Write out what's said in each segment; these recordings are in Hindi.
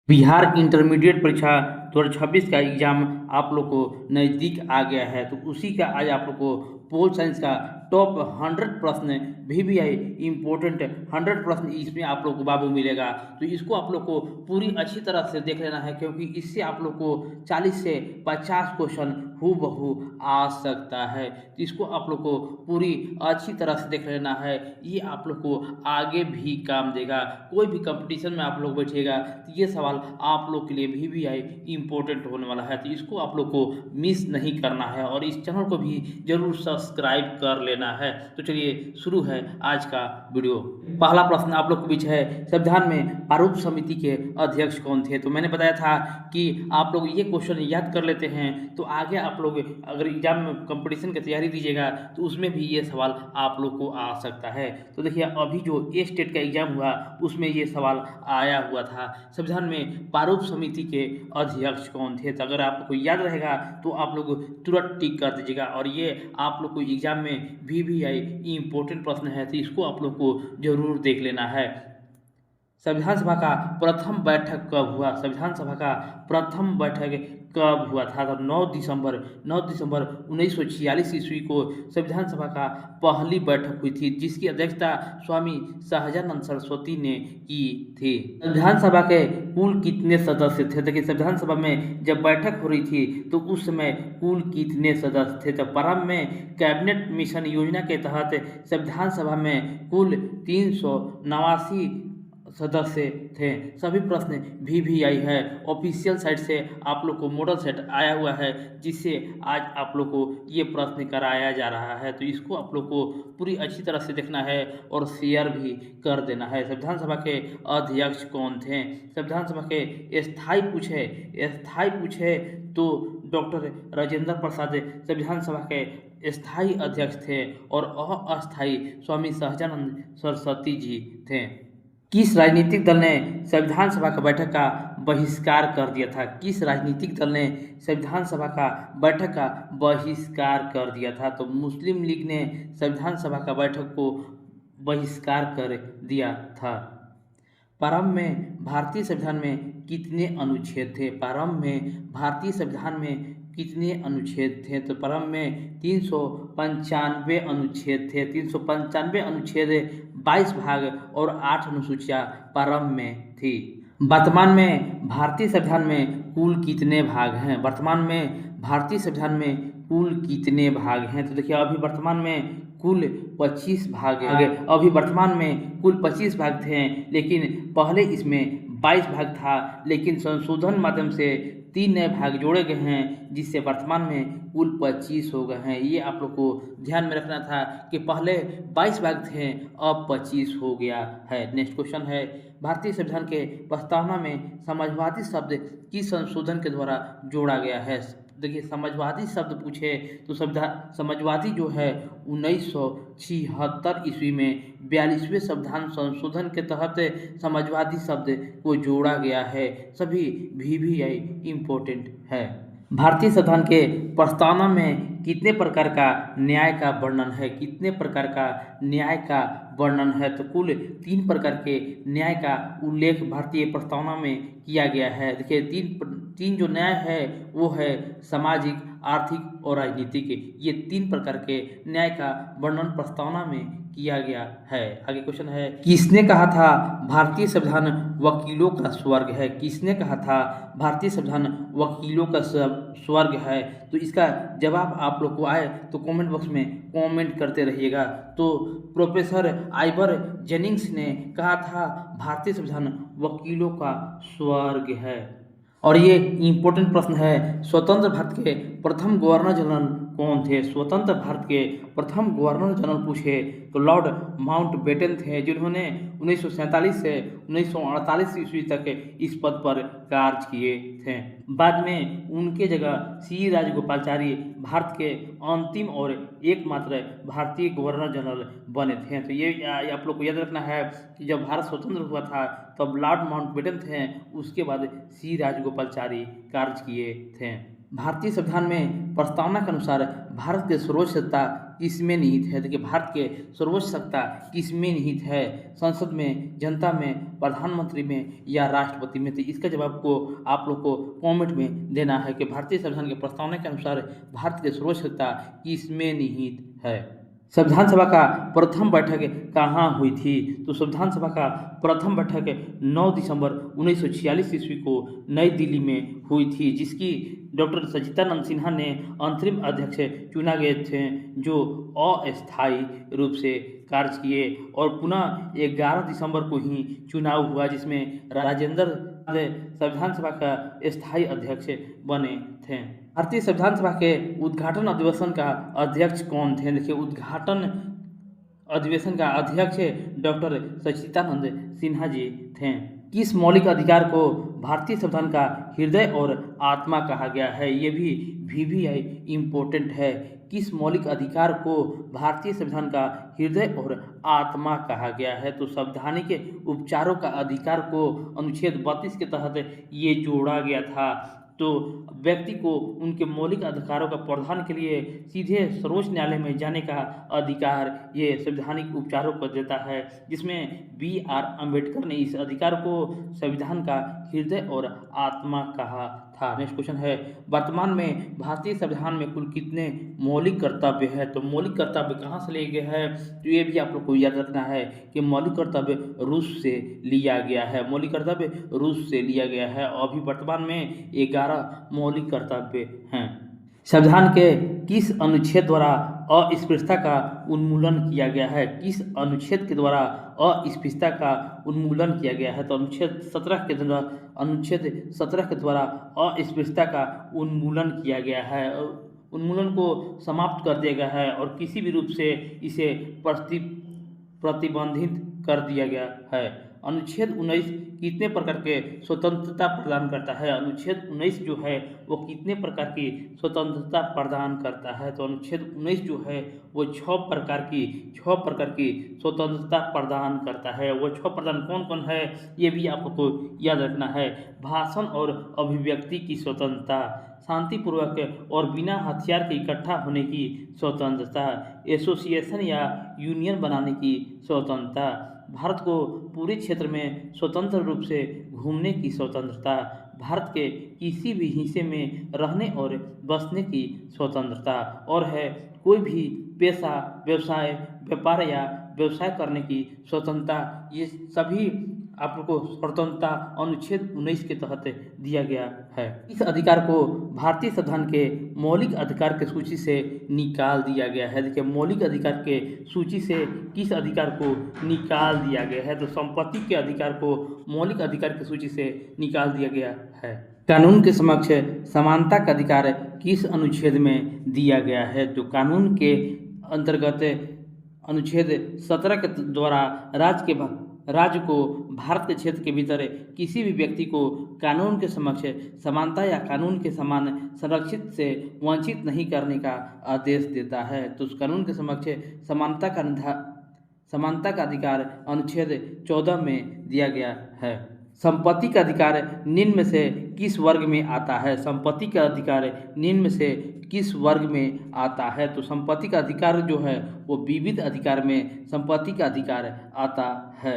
बिहार इंटरमीडिएट परीक्षा 2026 का एग्ज़ाम आप लोग को नज़दीक आ गया है, तो उसी का आज आप लोग को पोल साइंस का टॉप 100 प्रश्न वीवीआई इम्पोर्टेंट 100 प्रश्न इसमें आप लोग को बाबू मिलेगा। तो इसको आप लोग को पूरी अच्छी तरह से देख लेना है, क्योंकि इससे आप लोग को 40 से 50 क्वेश्चन हूबहू आ सकता है। तो इसको आप लोग को पूरी अच्छी तरह से देख लेना है, ये आप लोग को आगे भी काम देगा। कोई भी कंपटीशन में आप लोग बैठिएगा तो ये सवाल आप लोग के लिए वीवीआई इम्पोर्टेंट होने वाला है, तो इसको आप लोग को मिस नहीं करना है और इस चैनल को भी जरूर सब्सक्राइब कर लेना है। तो चलिए शुरू है आज का वीडियो। पहला प्रश्न आप लोग के बीच है, संविधान में प्रारूप समिति के अध्यक्ष कौन थे? तो मैंने बताया था कि आप लोग ये क्वेश्चन याद कर लेते हैं तो आगे आप लोग अगर एग्जाम में कंपटीशन की तैयारी दीजिएगा तो उसमें भी ये सवाल आप लोग को आ सकता है। तो देखिए अभी जो ए स्टेट का एग्जाम हुआ उसमें ये सवाल आया हुआ था, संविधान में प्रारूप समिति के अध्यक्ष कौन थे? तो अगर आपको याद रहेगा तो आप लोग तुरंत टिक कर दीजिएगा और ये आप लोग को एग्जाम में वीवीआई इम्पोर्टेंट प्रश्न है, तो इसको आप लोग को जरूर देख लेना है। संविधान सभा का प्रथम बैठक कब हुआ? संविधान सभा का प्रथम बैठक कब हुआ था? तो 9 दिसंबर 1946 ईस्वी को संविधान सभा का पहली बैठक हुई थी, जिसकी अध्यक्षता स्वामी सहजानंद सरस्वती ने की थी। संविधान सभा के कुल कितने सदस्य थे? देखिए संविधान सभा में जब बैठक हो रही थी तो उस समय कुल कितने सदस्य थे? तो प्रारंभ में कैबिनेट मिशन योजना के तहत संविधान सभा में कुल 389 सदस्य थे। सभी प्रश्न वीवीआई है, ऑफिशियल साइट से आप लोग को मॉडल सेट आया हुआ है, जिससे आज आप लोग को ये प्रश्न कराया जा रहा है। तो इसको आप लोग को पूरी अच्छी तरह से देखना है और शेयर भी कर देना है। संविधान सभा के अध्यक्ष कौन थे? संविधान सभा के स्थायी पूछे तो डॉक्टर राजेंद्र प्रसाद संविधान सभा के स्थायी अध्यक्ष थे और अस्थायी स्वामी सहजानंद सरस्वती जी थे। किस राजनीतिक दल ने संविधान सभा का बैठक का बहिष्कार कर दिया था? किस राजनीतिक दल ने संविधान सभा का बैठक का बहिष्कार कर दिया था? तो मुस्लिम लीग ने संविधान सभा का बैठक को बहिष्कार कर दिया था। प्रारंभ में भारतीय संविधान में कितने अनुच्छेद थे? प्रारंभ में भारतीय संविधान में कितने अनुच्छेद थे? तो प्रारंभ में 395 अनुच्छेद थे। 395 अनुच्छेद 22 भाग और 8 अनुसूचियाँ प्रारंभ में थी। वर्तमान में भारतीय संविधान में कुल कितने भाग हैं? वर्तमान में भारतीय संविधान में कुल कितने भाग हैं? तो देखिए अभी वर्तमान में कुल 25 भाग हैं। अभी वर्तमान में कुल 25 भाग थे, लेकिन पहले इसमें 22 भाग था, लेकिन संशोधन माध्यम से 3 नए भाग जोड़े गए हैं, जिससे वर्तमान में कुल 25 हो गए हैं। ये आप लोग को ध्यान में रखना था कि पहले 22 भाग थे, अब 25 हो गया है। नेक्स्ट क्वेश्चन है, भारतीय संविधान के प्रस्तावना में समाजवादी शब्द किस संशोधन के द्वारा जोड़ा गया है? देखिए समाजवादी शब्द पूछे तो समाजवादी जो है 1976 ईस्वी में 42वें संविधान संशोधन के तहत समाजवादी शब्द को जोड़ा गया है। सभी वीवीआई इम्पोर्टेंट है। भारतीय संविधान के प्रस्तावना में कितने प्रकार का न्याय का वर्णन है? कितने प्रकार का न्याय का वर्णन है? तो कुल 3 प्रकार के न्याय का उल्लेख भारतीय प्रस्तावना में किया गया है। देखिए तीन जो न्याय है वो है सामाजिक, आर्थिक और राजनीतिक। ये 3 प्रकार के न्याय का वर्णन प्रस्तावना में किया गया है। आगे क्वेश्चन है, किसने कहा था भारतीय संविधान वकीलों का स्वर्ग है? किसने कहा था भारतीय संविधान वकीलों का स्वर्ग है? तो इसका जवाब आप लोग को आए तो कमेंट बॉक्स में कमेंट करते रहिएगा। तो प्रोफेसर आइवर जेनिंग्स ने कहा था भारतीय संविधान वकीलों का स्वर्ग है। और ये इम्पोर्टेंट प्रश्न है, स्वतंत्र भारत के प्रथम गवर्नर जनरल कौन थे? स्वतंत्र भारत के प्रथम गवर्नर जनरल पूछे तो लॉर्ड माउंटबेटन थे, जिन्होंने 1947 से 1948 ईस्वी तक इस पद पर कार्य किए थे। बाद में उनके जगह सी राजगोपालाचारी भारत के अंतिम और एकमात्र भारतीय गवर्नर जनरल बने थे। तो ये आप लोग को याद रखना है कि जब भारत स्वतंत्र हुआ था तब लॉर्ड माउंटबेटन थे, उसके बाद सी राजगोपालाचारी कार्य किए थे। भारतीय संविधान में प्रस्तावना के अनुसार भारत की सर्वोच्च सत्ता किसमें निहित है? देखिए, भारत के सर्वोच्च सत्ता किसमें निहित है? संसद में, जनता में, प्रधानमंत्री में या राष्ट्रपति में? तो इसका जवाब को आप लोग को कमेंट में देना है कि भारतीय संविधान के प्रस्तावना के अनुसार भारत की सर्वोच्च सत्ता किसमें निहित है। संविधान सभा का प्रथम बैठक कहाँ हुई थी? तो संविधान सभा का प्रथम बैठक 9 दिसंबर 1946 ईस्वी को नई दिल्ली में हुई थी, जिसकी डॉक्टर सच्चिदानंद सिन्हा ने अंतरिम अध्यक्ष चुना गए थे, जो अस्थायी रूप से कार्य किए, और पुनः 11 दिसंबर को ही चुनाव हुआ, जिसमें राजेंद्र संविधान सभा का स्थायी अध्यक्ष बने थे। भारतीय संविधान सभा के उद्घाटन अधिवेशन का अध्यक्ष कौन थे? देखिए, उद्घाटन अधिवेशन का अध्यक्ष डॉक्टर सच्चिदानंद सिन्हा जी थे। किस मौलिक अधिकार को भारतीय संविधान का हृदय और आत्मा कहा गया है? ये भी VVI इम्पोर्टेंट है। किस मौलिक अधिकार को भारतीय संविधान का हृदय और आत्मा कहा गया है? तो संवैधानिक उपचारों का अधिकार को अनुच्छेद 32 के तहत ये जोड़ा गया था। तो व्यक्ति को उनके मौलिक अधिकारों का प्रावधान के लिए सीधे सर्वोच्च न्यायालय में जाने का अधिकार ये संवैधानिक उपचारों को देता है, जिसमें BR अम्बेडकर ने इस अधिकार को संविधान का हृदय और आत्मा कहा था। नेक्स्ट क्वेश्चन है, वर्तमान में भारतीय संविधान में कुल कितने मौलिक कर्तव्य है? तो मौलिक कर्तव्य कहाँ से लिए गए हैं? तो ये भी आप लोग को याद रखना है कि मौलिक कर्तव्य रूस से लिया गया है। मौलिक कर्तव्य रूस से लिया गया है। अभी वर्तमान में 11 मौलिक कर्तव्य हैं। संविधान के किस अनुच्छेद द्वारा अस्पृश्यता का उन्मूलन किया गया है? किस अनुच्छेद के द्वारा अस्पृश्यता का उन्मूलन किया गया है? तो अनुच्छेद 17 के द्वारा अस्पृश्यता का उन्मूलन किया गया है। उन्मूलन को समाप्त कर दिया गया है और किसी भी रूप से इसे प्रतिबंधित कर दिया गया है। अनुच्छेद 19 कितने प्रकार के स्वतंत्रता प्रदान करता है? अनुच्छेद 19 जो है वो कितने प्रकार की स्वतंत्रता प्रदान करता है? तो अनुच्छेद 19 जो है वो 6 प्रकार की स्वतंत्रता प्रदान करता है। वो 6 प्रदान कौन कौन है, ये भी आपको याद रखना है। भाषण और अभिव्यक्ति की स्वतंत्रता, शांतिपूर्वक और बिना हथियार के इकट्ठा होने की स्वतंत्रता, एसोसिएशन या यूनियन बनाने की स्वतंत्रता, भारत को पूरे क्षेत्र में स्वतंत्र रूप से घूमने की स्वतंत्रता, भारत के किसी भी हिस्से में रहने और बसने की स्वतंत्रता, और है कोई भी पेशा, व्यवसाय, व्यापार या व्यवसाय करने की स्वतंत्रता। ये सभी आप लोग को स्वतंत्रता अनुच्छेद 19 के तहत दिया गया है। इस अधिकार को भारतीय संविधान के मौलिक अधिकार के सूची से निकाल दिया गया है। देखिए, मौलिक अधिकार के सूची से किस अधिकार को निकाल दिया गया है? तो संपत्ति के अधिकार को मौलिक अधिकार की सूची से निकाल दिया गया है। कानून के समक्ष समानता का अधिकार किस अनुच्छेद में दिया गया है? तो कानून के अंतर्गत अनुच्छेद 17 के द्वारा राज्य को भारत के क्षेत्र के भीतर किसी भी व्यक्ति को कानून के समक्ष समानता या कानून के समान संरक्षित से वंचित नहीं करने का आदेश देता है। तो उस कानून के समक्ष समानता का अधिकार अनुच्छेद 14 में दिया गया है। संपत्ति का अधिकार निम्न में से किस वर्ग में आता है? संपत्ति का अधिकार निम्न में से किस वर्ग में आता है? तो संपत्ति का अधिकार जो है वो विविध अधिकार में संपत्ति का अधिकार आता है।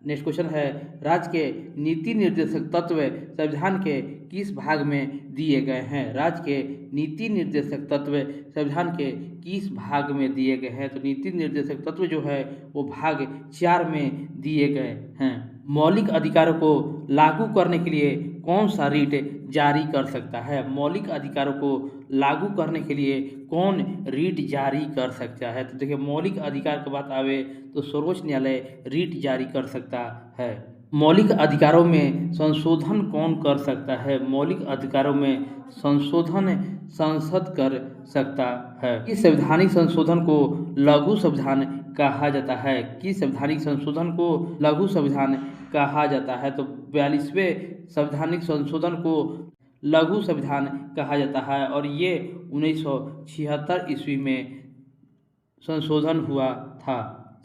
नेक्स्ट क्वेश्चन है, राज्य के नीति निर्देशक तत्व संविधान के किस भाग में दिए गए हैं? राज्य के नीति निर्देशक तत्व संविधान के किस भाग में दिए गए हैं? तो नीति निर्देशक तत्व जो है वो भाग 4 में दिए गए हैं। मौलिक अधिकारों को लागू करने के लिए कौन सा रीट जारी कर सकता है? मौलिक अधिकारों को लागू करने के लिए कौन रीट जारी कर सकता है? तो देखिए, मौलिक अधिकार की बात आवे तो सर्वोच्च न्यायालय रीट जारी कर सकता है। मौलिक अधिकारों में संशोधन कौन कर सकता है? मौलिक अधिकारों में संशोधन संसद कर सकता है। इस संवैधानिक संशोधन को लघु संविधान कहा जाता है। किस संवैधानिक संशोधन को लघु संविधान कहा जाता है? तो 42वें संवैधानिक संशोधन को लघु संविधान कहा जाता है और ये 1976 ईस्वी में संशोधन हुआ था।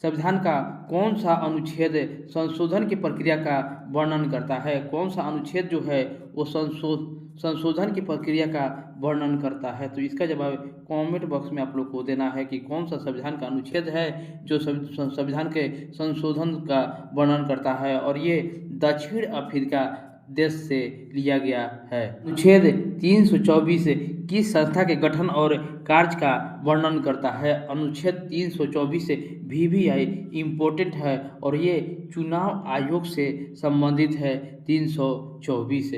संविधान का कौन सा अनुच्छेद संशोधन की प्रक्रिया का वर्णन करता है? कौन सा अनुच्छेद जो है वो संशोधन की प्रक्रिया का वर्णन करता है? तो इसका जवाब कमेंट बॉक्स में आप लोग को देना है कि कौन सा संविधान का अनुच्छेद है जो संविधान के संशोधन का वर्णन करता है, और ये दक्षिण अफ्रीका देश से लिया गया है। अनुच्छेद 324 किस संस्था के गठन और कार्य का वर्णन करता है? अनुच्छेद 324 VVI इम्पोर्टेंट है और ये चुनाव आयोग से संबंधित है। 324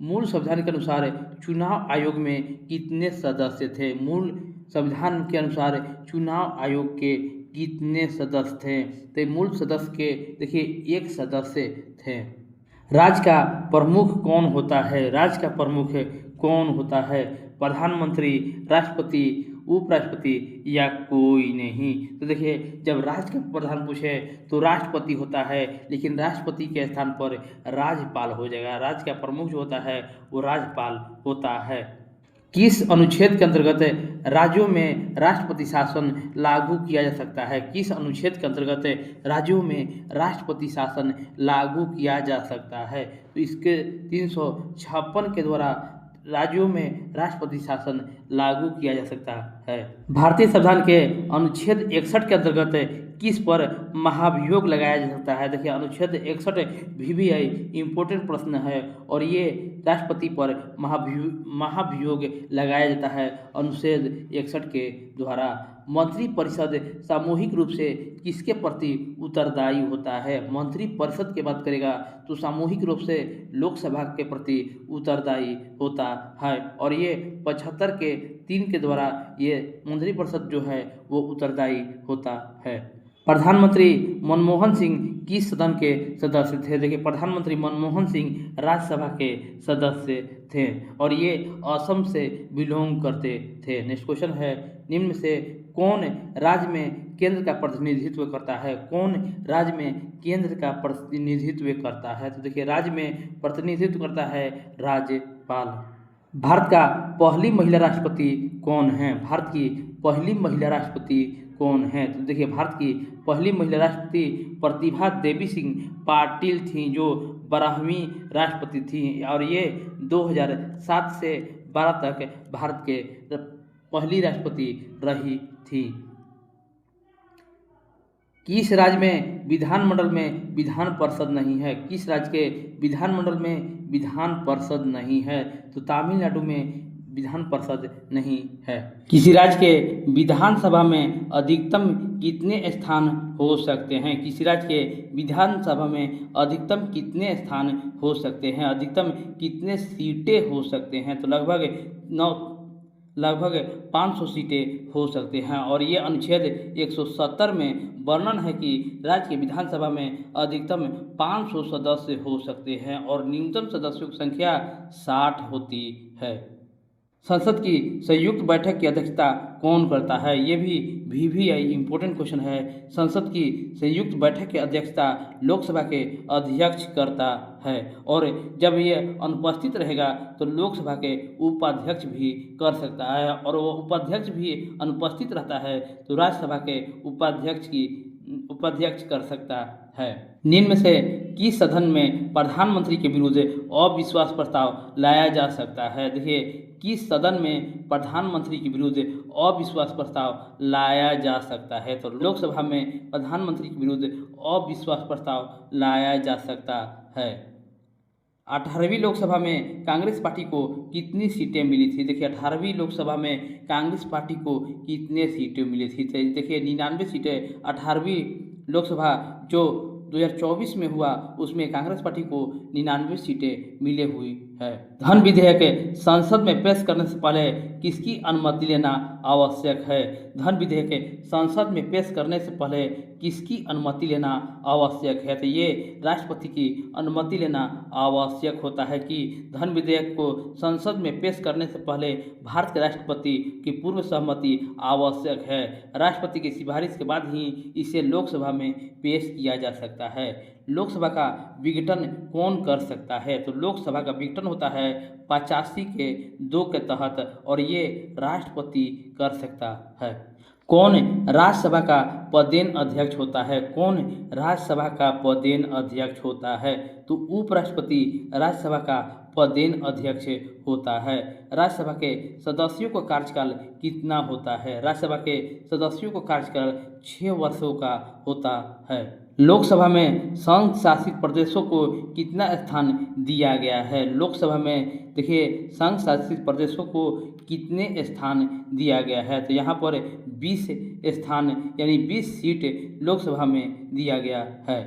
मूल संविधान के अनुसार चुनाव आयोग में कितने सदस्य थे? मूल संविधान के अनुसार चुनाव आयोग के कितने सदस्य थे? तो मूल सदस्य के देखिए 1 सदस्य थे। राज्य का प्रमुख कौन होता है? राज्य का प्रमुख कौन होता है? प्रधानमंत्री, राष्ट्रपति, उपराष्ट्रपति या कोई नहीं? तो देखिए जब राज्य का प्रधान पूछे तो राष्ट्रपति होता है, लेकिन राष्ट्रपति के स्थान पर राज्यपाल हो जाएगा। राज्य का प्रमुख जो होता है वो राज्यपाल होता है। किस अनुच्छेद के अंतर्गत राज्यों में राष्ट्रपति शासन लागू किया जा सकता है? किस अनुच्छेद के अंतर्गत राज्यों में राष्ट्रपति शासन लागू किया जा सकता है? तो इसके 356 के द्वारा राज्यों में राष्ट्रपति शासन लागू किया जा सकता है। भारतीय संविधान के अनुच्छेद 61 के अंतर्गत किस पर महाभियोग लगाया जा सकता है? देखिए अनुच्छेद 61 VVI इम्पोर्टेंट प्रश्न है और ये राष्ट्रपति पर महाभियोग लगाया जाता है अनुच्छेद 61 के द्वारा। मंत्रिपरिषद सामूहिक रूप से किसके प्रति उत्तरदायी होता है? मंत्रिपरिषद की बात करेगा तो सामूहिक रूप से लोकसभा के प्रति उत्तरदायी होता है और ये 75 के 3 के द्वारा ये मंत्रिपरिषद जो है वो उत्तरदायी होता है। प्रधानमंत्री मनमोहन सिंह किस सदन के सदस्य थे? देखिए प्रधानमंत्री मनमोहन सिंह राज्यसभा के सदस्य थे और ये असम से बिलोंग करते थे। नेक्स्ट क्वेश्चन है, निम्न में से कौन राज्य में केंद्र का प्रतिनिधित्व करता है? कौन राज्य में केंद्र का प्रतिनिधित्व करता है? तो देखिए राज्य में प्रतिनिधित्व करता है राज्यपाल। भारत का पहली महिला राष्ट्रपति कौन है? भारत की पहली महिला राष्ट्रपति कौन है? तो देखिए भारत की पहली महिला राष्ट्रपति प्रतिभा देवी सिंह पाटिल थी जो 12वीं राष्ट्रपति थी और ये 2007 से 12 तक भारत के पहली राष्ट्रपति रही थी। किस राज्य में विधानमंडल में विधान परिषद नहीं है? किस राज्य के विधानमंडल में विधान परिषद नहीं है? तो तमिलनाडु में विधान परिषद नहीं है। किसी राज्य के विधानसभा में अधिकतम कितने स्थान हो सकते हैं? किसी राज्य के विधानसभा में अधिकतम कितने स्थान हो सकते हैं? अधिकतम कितने सीटें हो सकते हैं? तो लगभग 500 सीटें हो सकते हैं और ये अनुच्छेद 170 में वर्णन है कि राज्य के विधानसभा में अधिकतम 500 सदस्य हो सकते हैं और न्यूनतम सदस्यों की संख्या 60 होती है। संसद की संयुक्त बैठक की अध्यक्षता कौन करता है? ये भी VVI इम्पोर्टेंट क्वेश्चन है। संसद की संयुक्त बैठक की अध्यक्षता लोकसभा के अध्यक्ष करता है और जब ये अनुपस्थित रहेगा तो लोकसभा के उपाध्यक्ष भी कर सकता है और वो उपाध्यक्ष भी अनुपस्थित रहता है तो राज्यसभा के उपाध्यक्ष कर सकता है। निम्न में से किस सदन में प्रधानमंत्री के विरुद्ध अविश्वास प्रस्ताव लाया जा सकता है? देखिए किस सदन में प्रधानमंत्री के विरुद्ध अविश्वास प्रस्ताव लाया जा सकता है? तो लोकसभा में प्रधानमंत्री के विरुद्ध अविश्वास प्रस्ताव लाया जा सकता है। 18वीं लोकसभा में कांग्रेस पार्टी को कितनी सीटें मिली थी? देखिए 18वीं लोकसभा में कांग्रेस पार्टी को कितने सीटें मिली थी? तो देखिए 99 सीटें 18वीं लोकसभा जो 2024 में हुआ उसमें कांग्रेस पार्टी को 99 सीटें मिले हुई है। धन विधेयक संसद में पेश करने से पहले किसकी अनुमति लेना आवश्यक है? धन विधेयक संसद में पेश करने से पहले किसकी अनुमति लेना आवश्यक है? तो ये राष्ट्रपति की अनुमति लेना आवश्यक होता है कि धन विधेयक को संसद में पेश करने से पहले भारत के राष्ट्रपति की पूर्व सहमति आवश्यक है। राष्ट्रपति की सिफारिश के बाद ही इसे लोकसभा में पेश किया जा सकता है। लोकसभा का विघटन कौन कर सकता है? तो लोकसभा का विघटन होता है 85 के 2 के तहत और ये राष्ट्रपति कर सकता है। कौन राज्यसभा का पदेन अध्यक्ष होता है? कौन राज्यसभा का पदेन अध्यक्ष होता है? तो उपराष्ट्रपति राज्यसभा का पदेन अध्यक्ष होता है। राज्यसभा के सदस्यों का कार्यकाल कितना होता है? राज्यसभा के सदस्यों का कार्यकाल 6 वर्षों का होता है। लोकसभा में संघ शासित प्रदेशों को कितना स्थान दिया गया है? लोकसभा में देखिए संघ शासित प्रदेशों को कितने स्थान दिया गया है? तो यहाँ पर 20 स्थान यानी 20 सीट लोकसभा में दिया गया है।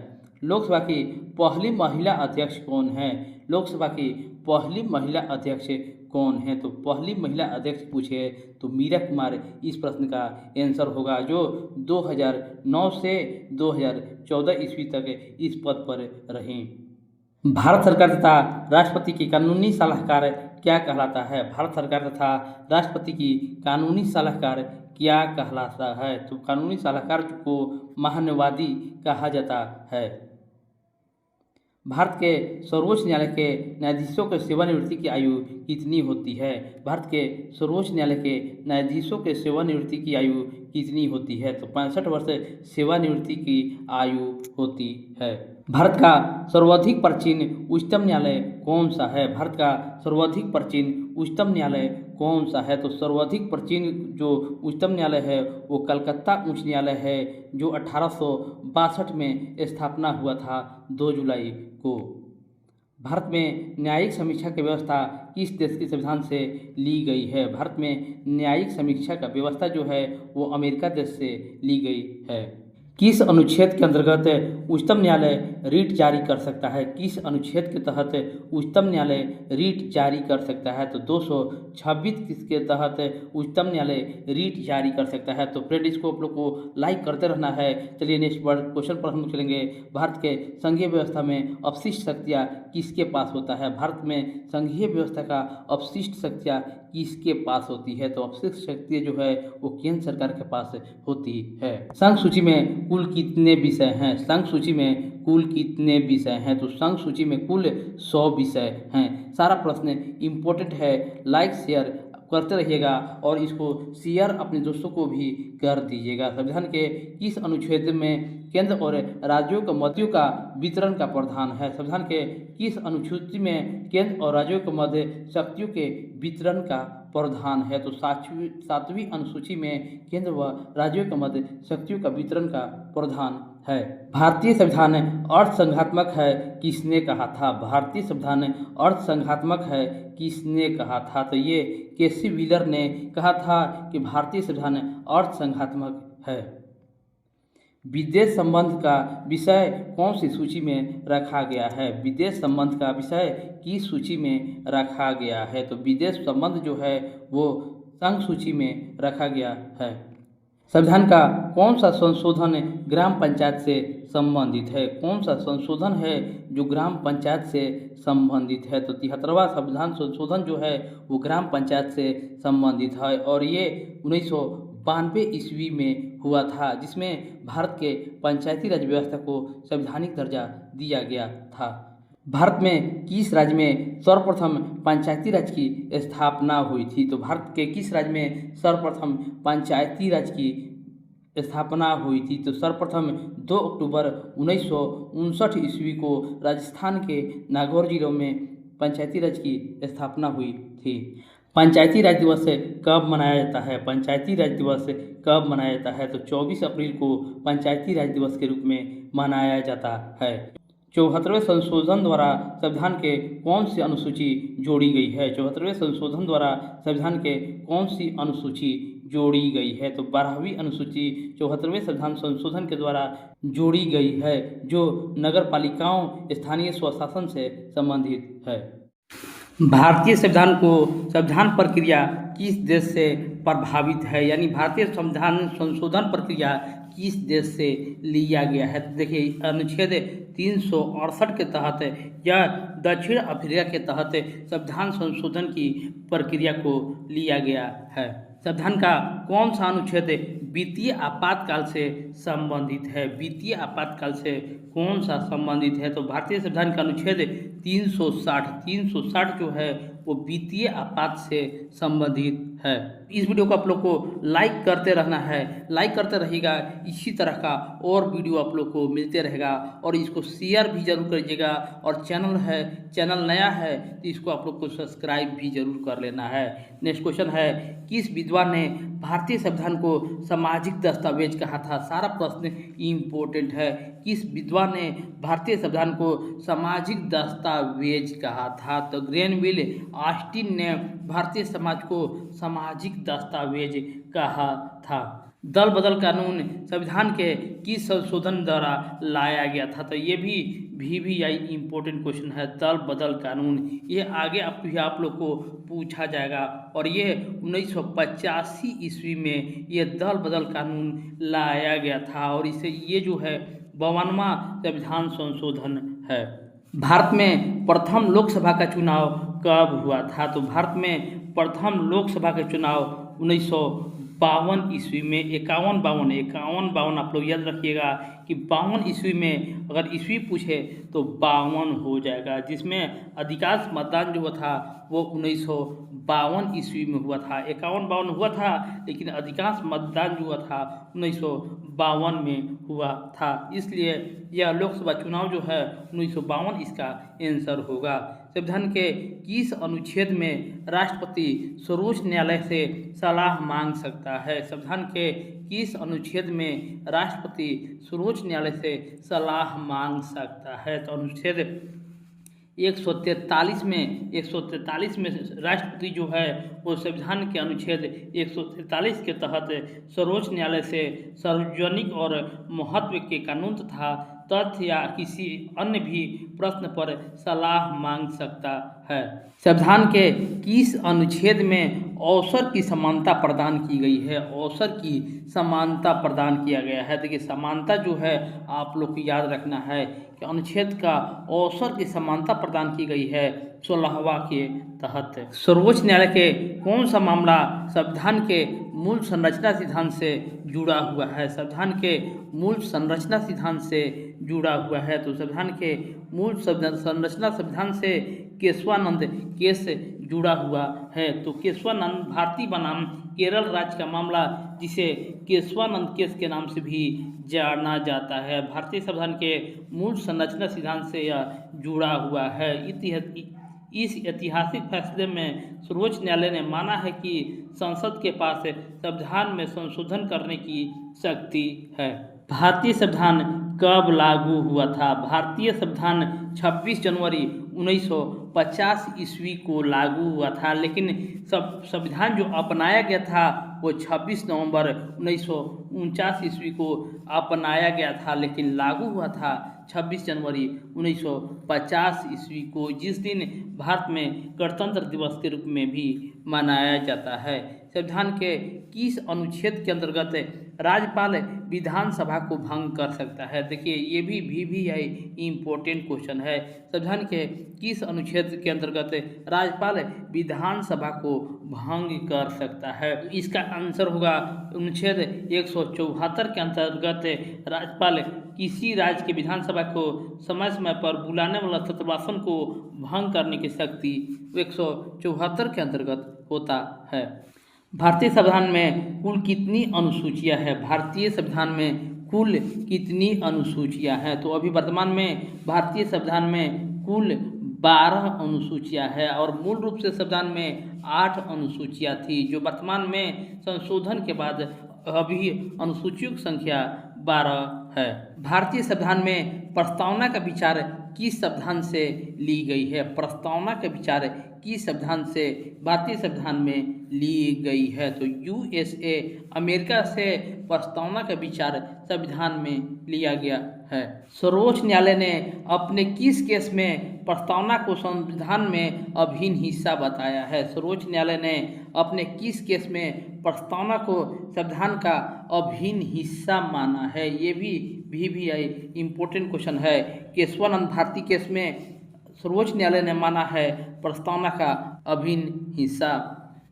लोकसभा की पहली महिला अध्यक्ष कौन है? लोकसभा की पहली महिला अध्यक्ष कौन है? तो पहली महिला अध्यक्ष पूछे तो मीरा कुमार इस प्रश्न का आंसर होगा, जो 2009 से 2014 ईस्वी तक इस पद पर रहीं। भारत सरकार तथा राष्ट्रपति की कानूनी सलाहकार क्या कहलाता है? भारत सरकार तथा राष्ट्रपति की कानूनी सलाहकार क्या कहलाता है? तो कानूनी सलाहकार को महान्यायवादी कहा जाता है। भारत के सर्वोच्च न्यायालय के न्यायाधीशों के सेवानिवृत्ति की आयु कितनी होती है? भारत के सर्वोच्च न्यायालय के न्यायाधीशों के सेवानिवृत्ति की आयु कितनी होती है? तो 65 वर्ष सेवानिवृत्ति की आयु होती है। भारत का सर्वाधिक प्राचीन उच्चतम न्यायालय कौन सा है? भारत का सर्वाधिक प्राचीन उच्चतम न्यायालय कौन सा है? तो सर्वाधिक प्राचीन जो उच्चतम न्यायालय है वो कलकत्ता उच्च न्यायालय है, जो 1862 में स्थापना हुआ था 2 जुलाई को। भारत में न्यायिक समीक्षा की व्यवस्था किस देश के संविधान से ली गई है? भारत में न्यायिक समीक्षा का व्यवस्था जो है वो अमेरिका देश से ली गई है। किस अनुच्छेद के अंतर्गत उच्चतम न्यायालय रीट जारी कर सकता है? किस अनुच्छेद के तहत उच्चतम न्यायालय रीट जारी कर सकता है? तो 226 के तहत उच्चतम न्यायालय रीट जारी कर सकता है। तो फ्रेंड इसको आप लोग को लाइक करते रहना है। चलिए नेक्स्ट क्वेश्चन पर हम चलेंगे। भारत के संघीय व्यवस्था में अपशिष्ट शक्तियाँ किसके पास होता है? भारत में संघीय व्यवस्था का अपशिष्ट शक्तियाँ किसके पास होती है? तो अपशिष्ट शक्तियाँ जो है वो केंद्र सरकार के पास होती है। संघ सूची में कुल कितने विषय हैं? संघ सूची में कुल कितने विषय हैं? तो संघ सूची में कुल 100 विषय हैं। सारा प्रश्न इम्पोर्टेंट है, लाइक शेयर करते रहिएगा और इसको शेयर अपने दोस्तों को भी कर दीजिएगा। संविधान के किस अनुच्छेद में केंद्र और राज्यों के मध्यों का वितरण का प्रावधान है? संविधान के किस अनुसूची में केंद्र और राज्यों के मध्य शक्तियों के वितरण का प्रावधान है? तो 7वीं अनुसूची में केंद्र व राज्यों के मध्य शक्तियों का वितरण का प्रावधान है। भारतीय संविधान अर्थसंघात्मक है किसने कहा था? भारतीय संविधान अर्थसंघात्मक है किसने कहा था? तो ये केसी व्हीलर ने कहा था कि भारतीय संविधान अर्थसंघात्मक है। विदेश संबंध का विषय कौन सी सूची में रखा गया है? विदेश संबंध का विषय किस सूची में रखा गया है? तो विदेश संबंध जो है वो संघ सूची में रखा गया है। संविधान का कौन सा संशोधन ग्राम पंचायत से संबंधित है? कौन सा संशोधन है जो ग्राम पंचायत से संबंधित है? तो 73वां संविधान संशोधन जो है वो ग्राम पंचायत से संबंधित है और ये 1992 ईस्वी में हुआ था, जिसमें भारत के पंचायती राज व्यवस्था को संवैधानिक दर्जा दिया गया था। भारत में किस राज्य में सर्वप्रथम पंचायती राज की स्थापना हुई थी? तो भारत के किस राज्य में सर्वप्रथम पंचायती राज की स्थापना हुई थी? तो सर्वप्रथम 2 अक्टूबर 1959 ईस्वी को राजस्थान के नागौर जिलों में पंचायती राज की स्थापना हुई थी। पंचायती राज दिवस कब मनाया जाता है? पंचायती राज दिवस कब मनाया जाता है? तो 24 अप्रैल को पंचायती राज दिवस के रूप में मनाया जाता है। 74वें संशोधन द्वारा संविधान के कौन सी अनुसूची जोड़ी गई है? 74वें संशोधन द्वारा संविधान के कौन सी अनुसूची जोड़ी गई है? तो 12वीं अनुसूची 74वें संविधान संशोधन के द्वारा जोड़ी गई है, जो नगर पालिकाओं स्थानीय स्वशासन से संबंधित है। भारतीय संविधान को संविधान प्रक्रिया किस देश से प्रभावित है? यानी भारतीय संविधान संशोधन प्रक्रिया किस देश से लिया गया है? तो देखिए अनुच्छेद 368 के तहत या दक्षिण अफ्रीका के तहत संविधान संशोधन की प्रक्रिया को लिया गया है। संविधान का कौन सा अनुच्छेद वित्तीय आपातकाल से संबंधित है? वित्तीय आपातकाल से कौन सा संबंधित है? तो भारतीय संविधान का अनुच्छेद 360 जो है वो वित्तीय अपराध से संबंधित है। इस वीडियो को आप लोग को लाइक करते रहना है, लाइक करते रहिएगा, इसी तरह का और वीडियो आप लोग को मिलते रहेगा। और इसको शेयर भी जरूर करिएगा, और चैनल नया है तो इसको आप लोग को सब्सक्राइब भी जरूर कर लेना है। नेक्स्ट क्वेश्चन है, किस विद्वान ने भारतीय संविधान को सामाजिक दस्तावेज कहा था? सारा प्रश्न इम्पोर्टेंट है। किस विद्वान ने भारतीय संविधान को सामाजिक दस्तावेज कहा था? तो ग्रेनविल ऑस्टिन ने भारतीय समाज को सामाजिक दस्तावेज कहा था। दल बदल कानून संविधान के किस संशोधन द्वारा लाया गया था? तो ये भी VVI इम्पोर्टेंट क्वेश्चन है। दल बदल कानून ये आगे आप लोग को पूछा जाएगा, और ये 1985 ईस्वी में ये दल बदल कानून लाया गया था, और इसे ये जो है 52वां संविधान संशोधन है। भारत में प्रथम लोकसभा का चुनाव कब हुआ था? तो भारत में प्रथम लोकसभा का चुनाव 1952 ईस्वी में। 51 आप लोग याद रखिएगा कि 52 ईस्वी में, अगर ईस्वी पूछे तो 52 हो जाएगा, जिसमें अधिकांश मतदान जो हुआ था वो 1952 ईस्वी में हुआ था। 51-52 हुआ था, लेकिन अधिकांश मतदान जो हुआ था 1952 में हुआ था। इसलिए यह लोकसभा चुनाव जो है 1952 इसका आंसर होगा। संविधान के किस अनुच्छेद में राष्ट्रपति सर्वोच्च न्यायालय से सलाह मांग सकता है? संविधान के किस अनुच्छेद में राष्ट्रपति सर्वोच्च न्यायालय से सलाह मांग सकता है? तो अनुच्छेद 143 में राष्ट्रपति जो है वो संविधान के अनुच्छेद 143 के तहत सर्वोच्च न्यायालय से सार्वजनिक और महत्व के कानून तथा तथ्य या किसी अन्य भी प्रश्न पर सलाह मांग सकता है। संविधान के किस अनुच्छेद में अवसर की समानता प्रदान की गई है? अवसर की समानता प्रदान किया गया है। देखिए, समानता जो है आप लोग को याद रखना है कि अनुच्छेद का अवसर की समानता प्रदान की गई है 16वां के तहत। सर्वोच्च न्यायालय के कौन सा मामला संविधान के मूल संरचना सिद्धांत से जुड़ा हुआ है? संविधान के मूल संरचना सिद्धांत से जुड़ा हुआ है। तो संविधान के मूल संरचना सिद्धांत से केशवानंद केस जुड़ा हुआ है। तो केशवानंद भारतीय बनाम केरल राज्य का मामला, जिसे केशवानंद केस के नाम से भी जाना जाता है, भारतीय संविधान के मूल संरचना सिद्धांत से यह जुड़ा हुआ है। इस ऐतिहासिक फैसले में सर्वोच्च न्यायालय ने माना है कि संसद के पास संविधान में संशोधन करने की शक्ति है। भारतीय संविधान कब लागू हुआ था? भारतीय संविधान 26 जनवरी 1950 ईस्वी को लागू हुआ था, लेकिन संविधान जो अपनाया गया था वो 26 नवंबर 1949 ईस्वी को अपनाया गया था, लेकिन लागू हुआ था 26 जनवरी 1950 ईस्वी को, जिस दिन भारत में गणतंत्र दिवस के रूप में भी मनाया जाता है। संविधान के किस अनुच्छेद के अंतर्गत राज्यपाल विधानसभा को भंग कर सकता है? देखिए, ये भी VVI इम्पोर्टेंट क्वेश्चन है। संविधान के किस अनुच्छेद के अंतर्गत राज्यपाल विधानसभा को भंग कर सकता है? इसका आंसर होगा अनुच्छेद 174 के अंतर्गत राज्यपाल किसी राज्य के विधानसभा को समय समय पर बुलाने वाला सत्रवासन को भंग करने की शक्ति 174 के अंतर्गत होता है। भारतीय संविधान में कुल कितनी अनुसूचियां हैं? भारतीय संविधान में कुल कितनी अनुसूचियां हैं? तो अभी वर्तमान में भारतीय संविधान में कुल 12 अनुसूचियां हैं, और मूल रूप से संविधान में 8 अनुसूचियां थी, जो वर्तमान में संशोधन के बाद अभी अनुसूचियों की संख्या 12 है। भारतीय संविधान में प्रस्तावना का विचार किस संविधान से ली गई है? प्रस्तावना का विचार किस संविधान से भारतीय संविधान में ली गई है? तो USA अमेरिका से प्रस्तावना का विचार संविधान में लिया गया है। सर्वोच्च न्यायालय ने अपने किस केस में प्रस्तावना को संविधान में अभिन्न हिस्सा बताया है? सर्वोच्च न्यायालय ने अपने किस केस में प्रस्तावना को संविधान का अभिन्न हिस्सा माना है? ये भी VVI इम्पोर्टेंट क्वेश्चन है। केशवानंद भारती केस में सर्वोच्च न्यायालय ने माना है प्रस्तावना का अभिन्न हिस्सा।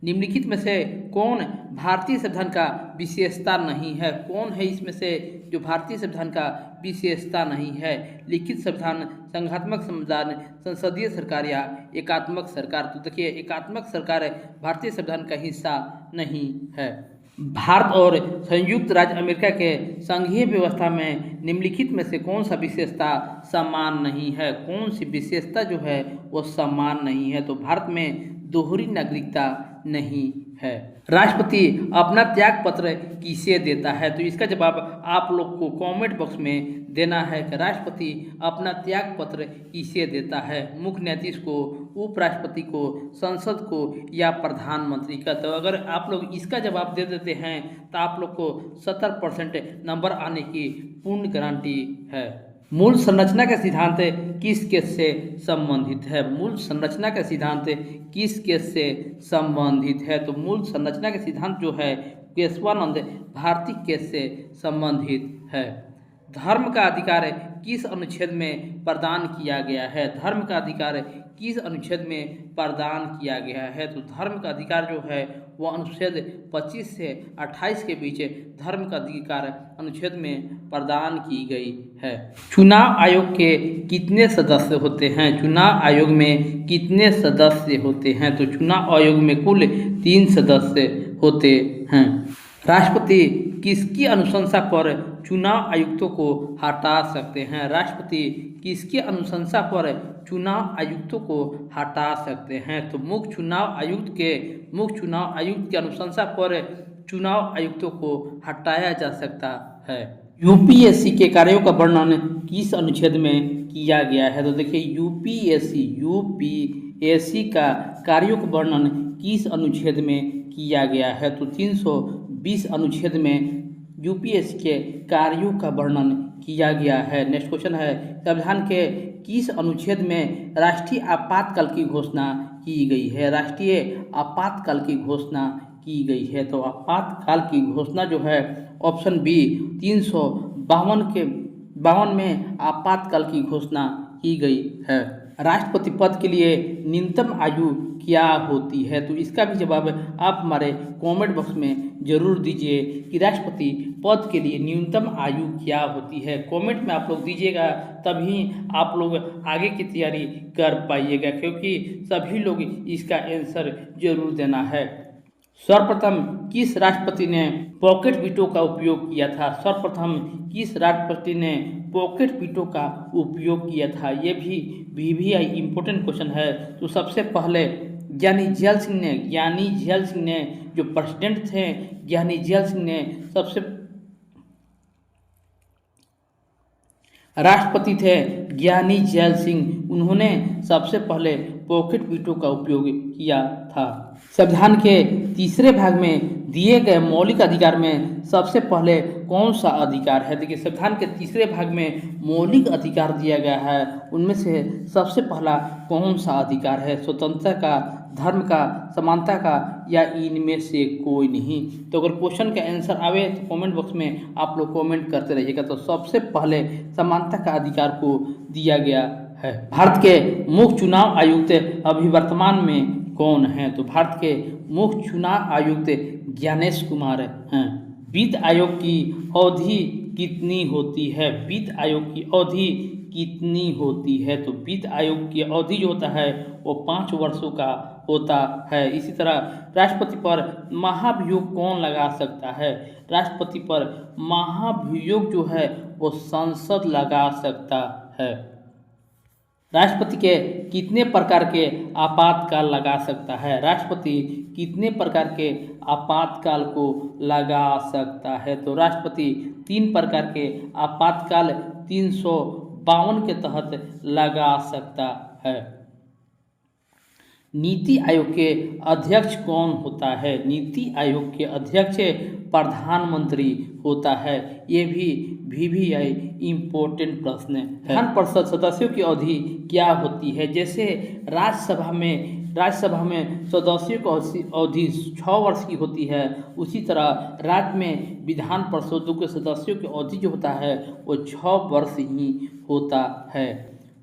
निम्नलिखित में से कौन भारतीय संविधान का विशेषता नहीं है? कौन है इसमें से जो भारतीय संविधान का विशेषता नहीं है? लिखित संविधान, संघात्मक संविधान, संसदीय सरकार या एकात्मक सरकार? तो देखिए, एकात्मक सरकार भारतीय संविधान का हिस्सा नहीं है। भारत और संयुक्त राज्य अमेरिका के संघीय व्यवस्था में निम्नलिखित में से कौन सा विशेषता समान नहीं है? कौन सी विशेषता जो है वो समान नहीं है? तो भारत में दोहरी नागरिकता नहीं है। राष्ट्रपति अपना त्याग पत्र किसे देता है? तो इसका जवाब आप लोग को कमेंट बॉक्स में देना है कि राष्ट्रपति अपना त्याग पत्र किसे देता है? मुख्य न्यायाधीश को, उपराष्ट्रपति को, संसद को या प्रधानमंत्री का? तो अगर आप लोग इसका जवाब दे देते हैं तो आप लोग को 70% नंबर आने की पूर्ण गारंटी है। मूल संरचना का सिद्धांत किस केस से संबंधित है? मूल संरचना का सिद्धांत किस केस से संबंधित है? तो मूल संरचना का सिद्धांत जो है केशवानंद भारती केस से संबंधित है। धर्म का अधिकार किस अनुच्छेद में प्रदान किया गया है? धर्म का अधिकार किस अनुच्छेद में प्रदान किया गया है? तो धर्म का अधिकार जो है वह अनुच्छेद 25 से 28 के बीच धर्म का अधिकार अनुच्छेद में प्रदान की गई है। चुनाव आयोग के कितने सदस्य होते हैं? चुनाव आयोग में कितने सदस्य होते हैं? तो चुनाव आयोग में कुल 3 सदस्य होते हैं। राष्ट्रपति किसकी अनुशंसा पर चुनाव आयुक्तों को हटा सकते हैं? राष्ट्रपति किसकी अनुशंसा पर चुनाव आयुक्तों को हटा सकते हैं? तो मुख्य चुनाव आयुक्त की अनुशंसा पर चुनाव आयुक्तों को हटाया जा सकता है। यूपीएससी के कार्यों का वर्णन किस अनुच्छेद में किया गया है? तो देखिए, यूपीएससी का कार्यों का वर्णन किस अनुच्छेद में किया गया है? तो 320 अनुच्छेद में यूपीएससी के कार्यों का वर्णन किया गया है। नेक्स्ट क्वेश्चन है, संविधान के किस अनुच्छेद में राष्ट्रीय आपातकाल की घोषणा की गई है? राष्ट्रीय आपातकाल की घोषणा की गई है। तो आपातकाल की घोषणा जो है ऑप्शन बी 352 में आपातकाल की घोषणा की गई है। राष्ट्रपति पद के लिए न्यूनतम आयु क्या होती है? तो इसका भी जवाब आप हमारे कमेंट बॉक्स में जरूर दीजिए कि राष्ट्रपति पद के लिए न्यूनतम आयु क्या होती है। कमेंट में आप लोग दीजिएगा, तभी आप लोग आगे की तैयारी कर पाइएगा, क्योंकि सभी लोग इसका आंसर जरूर देना है। सर्वप्रथम किस राष्ट्रपति ने पॉकेट वीटो का उपयोग किया था? सर्वप्रथम किस राष्ट्रपति ने पॉकेट वीटो का उपयोग किया था? ये भी VVI इम्पोर्टेंट क्वेश्चन है। तो सबसे पहले ज्ञानी झैल सिंह ने जो प्रेसिडेंट थे, ज्ञानी झैल सिंह ने सबसे राष्ट्रपति थे ज्ञानी झैल सिंह, उन्होंने सबसे पहले पॉकेट वीटो का उपयोग किया था। संविधान के तीसरे भाग में दिए गए मौलिक अधिकार में सबसे पहले कौन सा अधिकार है? देखिए, संविधान के तीसरे भाग में मौलिक अधिकार दिया गया है, उनमें से सबसे पहला कौन सा अधिकार है? स्वतंत्रता का, धर्म का, समानता का या इनमें से कोई नहीं? तो अगर क्वेश्चन का आंसर आवे तो कमेंट बॉक्स में आप लोग कमेंट करते रहिएगा। तो सबसे पहले समानता का अधिकार को दिया गया है। भारत के मुख्य चुनाव आयुक्त अभी वर्तमान में कौन है? तो भारत के मुख्य चुनाव आयुक्त ज्ञानेश कुमार हैं। वित्त आयोग की अवधि कितनी होती है? वित्त आयोग की अवधि कितनी होती है? तो वित्त आयोग की अवधि जो होता है वो 5 वर्षों का होता है। इसी तरह राष्ट्रपति पर महाभियोग कौन लगा सकता है? राष्ट्रपति पर महाभियोग जो है वो संसद लगा सकता है। राष्ट्रपति के कितने प्रकार के आपातकाल लगा सकता है? राष्ट्रपति कितने प्रकार के आपातकाल को लगा सकता है? तो राष्ट्रपति 3 प्रकार के आपातकाल 352 के तहत लगा सकता है। नीति आयोग के अध्यक्ष कौन होता है? नीति आयोग के अध्यक्ष प्रधानमंत्री होता है। ये भी VVI इम्पोर्टेंट प्रश्न है। विधान परिषद सदस्यों की अवधि क्या होती है? जैसे राज्यसभा में सदस्यों की अवधि 6 वर्ष की होती है, उसी तरह राज्य में विधान परिषदों के सदस्यों की अवधि जो होता है वो 6 वर्ष ही होता है।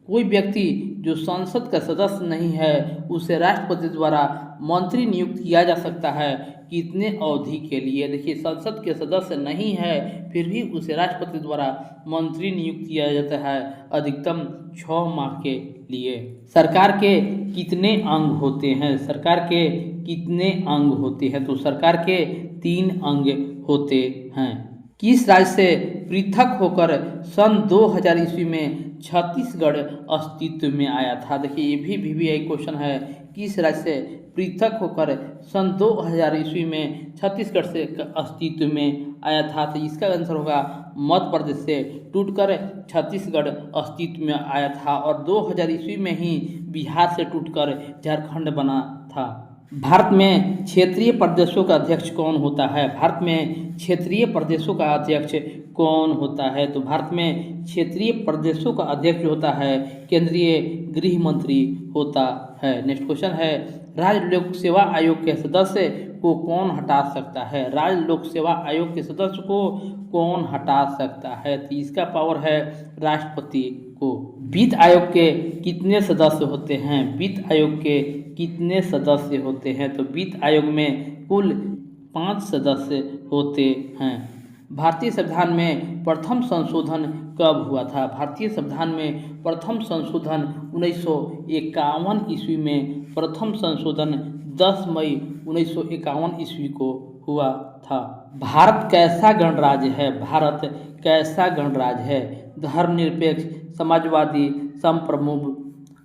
कोई व्यक्ति जो संसद का सदस्य नहीं है उसे राष्ट्रपति द्वारा मंत्री नियुक्त किया जा सकता है कितने अवधि के लिए। देखिए, संसद के सदस्य नहीं है फिर भी उसे राष्ट्रपति द्वारा मंत्री नियुक्त किया जाता है अधिकतम 6 माह के लिए। सरकार के कितने अंग होते हैं? सरकार के कितने अंग होते हैं? तो सरकार के 3 अंग होते हैं। किस राज्य से पृथक होकर सन 2000 ईस्वी में छत्तीसगढ़ अस्तित्व में आया था? देखिए, ये भी VVI क्वेश्चन है। किस राज्य से पृथक होकर सन 2000 ईस्वी में छत्तीसगढ़ से अस्तित्व में आया था? तो इसका आंसर होगा मध्य प्रदेश से टूटकर छत्तीसगढ़ अस्तित्व में आया था और 2000 ईस्वी में ही बिहार से टूटकर झारखंड बना था। भारत में क्षेत्रीय प्रदेशों का अध्यक्ष कौन होता है? भारत में क्षेत्रीय प्रदेशों का अध्यक्ष कौन होता है? तो भारत में क्षेत्रीय प्रदेशों का अध्यक्ष जो होता है केंद्रीय गृह मंत्री होता है। नेक्स्ट क्वेश्चन है, राज्य लोक सेवा आयोग के सदस्य को कौन हटा सकता है? राज्य लोक सेवा आयोग के सदस्य को कौन हटा सकता है? तो इसका पावर है राष्ट्रपति को। वित्त आयोग के कितने सदस्य होते हैं? वित्त आयोग के कितने सदस्य होते हैं? तो वित्त आयोग में कुल 5 सदस्य होते हैं। भारतीय संविधान में प्रथम संशोधन कब हुआ था? भारतीय संविधान में प्रथम संशोधन 1951 ईस्वी में प्रथम संशोधन 10 मई 1951 ईस्वी को हुआ था। भारत कैसा गणराज्य है? भारत कैसा गणराज्य है? धर्मनिरपेक्ष, समाजवादी, संप्रभु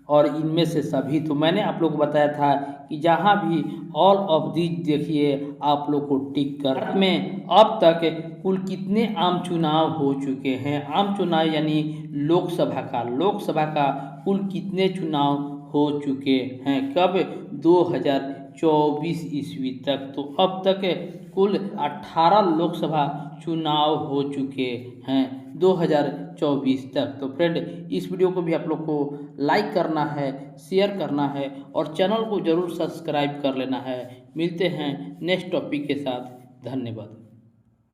और इनमें से सभी। तो मैंने आप लोग को बताया था कि जहाँ भी ऑल ऑफ दीज देखिए आप लोग को टिक कर। भारत में अब तक कुल कितने आम चुनाव हो चुके हैं? आम चुनाव यानी लोकसभा का कुल कितने चुनाव हो चुके हैं? कब? 2024 ईस्वी तक। तो अब तक कुल 18 लोकसभा चुनाव हो चुके हैं 2024 तक। तो फ्रेंड, इस वीडियो को भी आप लोग को लाइक करना है, शेयर करना है और चैनल को ज़रूर सब्सक्राइब कर लेना है। मिलते हैं नेक्स्ट टॉपिक के साथ। धन्यवाद।